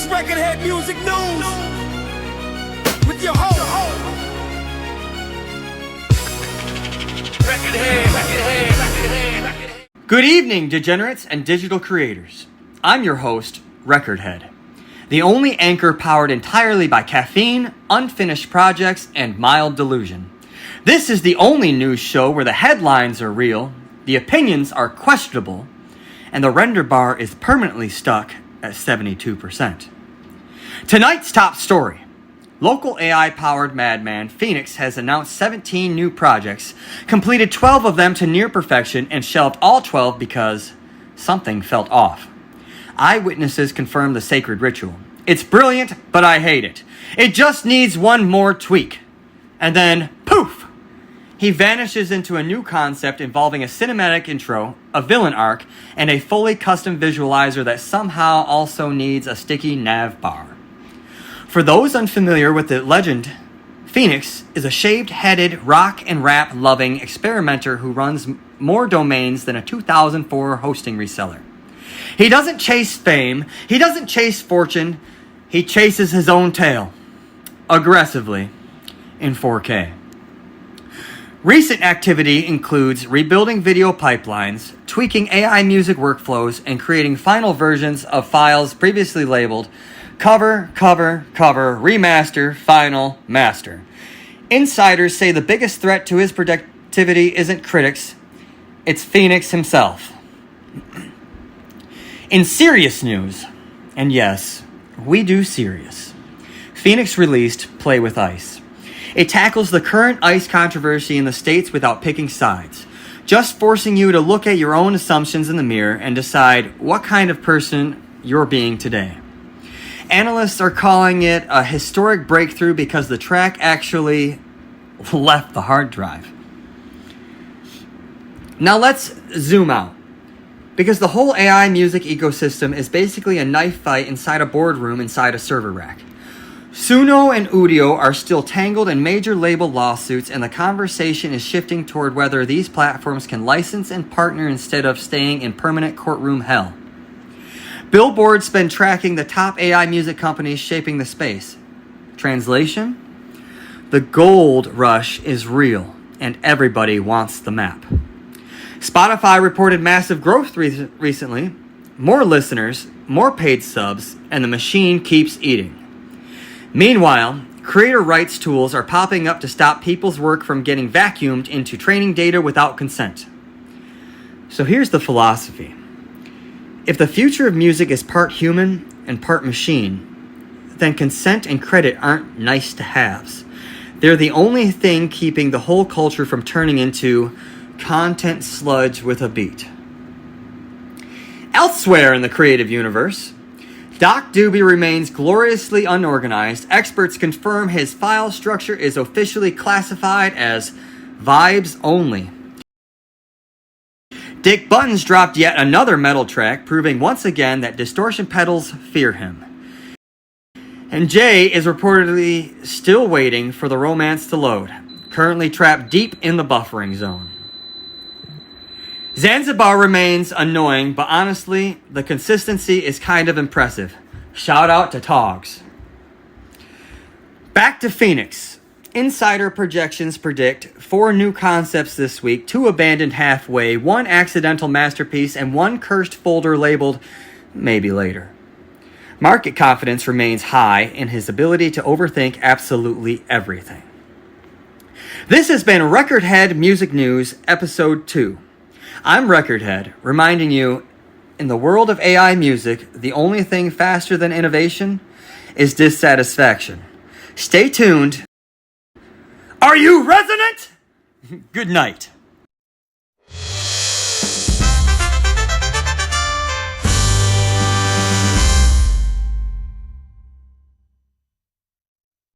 It's Record Head Music News with your host. Record Head. Good evening, degenerates and digital creators. I'm your host, Record Head, the only anchor powered entirely by caffeine, unfinished projects, and mild delusion. This is the only news show where the headlines are real, the opinions are questionable, and the render bar is permanently stuck at 72%. Tonight's top story. Local AI-powered Madman, Fenix, has announced 17 new projects, completed 12 of them to near perfection, and shelved all 12 because something felt off. Eyewitnesses confirm the sacred ritual. It's brilliant, but I hate it. It just needs one more tweak. And then, poof! He vanishes into a new concept involving a cinematic intro, a villain arc, and a fully custom visualizer that somehow also needs a sticky nav bar. For those unfamiliar with the legend, Fenix is a shaved-headed, rock and rap loving experimenter who runs more domains than a 2004 hosting reseller. He doesn't chase fame, he doesn't chase fortune, he chases his own tail. Aggressively. In 4K. Recent activity includes rebuilding video pipelines, tweaking AI music workflows, and creating final versions of files previously labeled cover, remaster, final, master. Insiders say the biggest threat to his productivity isn't critics, it's Fenix himself. In serious news, and yes, we do serious, Fenix released Play with Ice. It tackles the current ICE controversy in the States without picking sides, just forcing you to look at your own assumptions in the mirror and decide what kind of person you're being today. Analysts are calling it a historic breakthrough because the track actually left the hard drive. Now let's zoom out, because the whole AI music ecosystem is basically a knife fight inside a boardroom inside a server rack. Suno and Udio are still tangled in major label lawsuits, and the conversation is shifting toward whether these platforms can license and partner instead of staying in permanent courtroom hell. Billboard's been tracking the top AI music companies shaping the space. Translation? The gold rush is real, and everybody wants the map. Spotify reported massive growth recently, more listeners, more paid subs, and the machine keeps eating. Meanwhile, creator rights tools are popping up to stop people's work from getting vacuumed into training data without consent. So here's the philosophy. If the future of music is part human and part machine, then consent and credit aren't nice to haves. They're the only thing keeping the whole culture from turning into content sludge with a beat. Elsewhere in the creative universe, Doc Doobie remains gloriously unorganized. Experts confirm his file structure is officially classified as vibes only. Dick Buttons dropped yet another metal track, proving once again that distortion pedals fear him. And Jay is reportedly still waiting for the romance to load, currently trapped deep in the buffering zone. Zanzibar remains annoying, but honestly, the consistency is kind of impressive. Shout out to Togs. Back to Fenix. Insider projections predict 4 new concepts this week, 2 abandoned halfway, 1 accidental masterpiece, and 1 cursed folder labeled maybe later. Market confidence remains high in his ability to overthink absolutely everything. This has been Record Head Music News, Episode 2. I'm Record Head, reminding you, in the world of AI music, the only thing faster than innovation is dissatisfaction. Stay tuned. Are you resonant? Good night.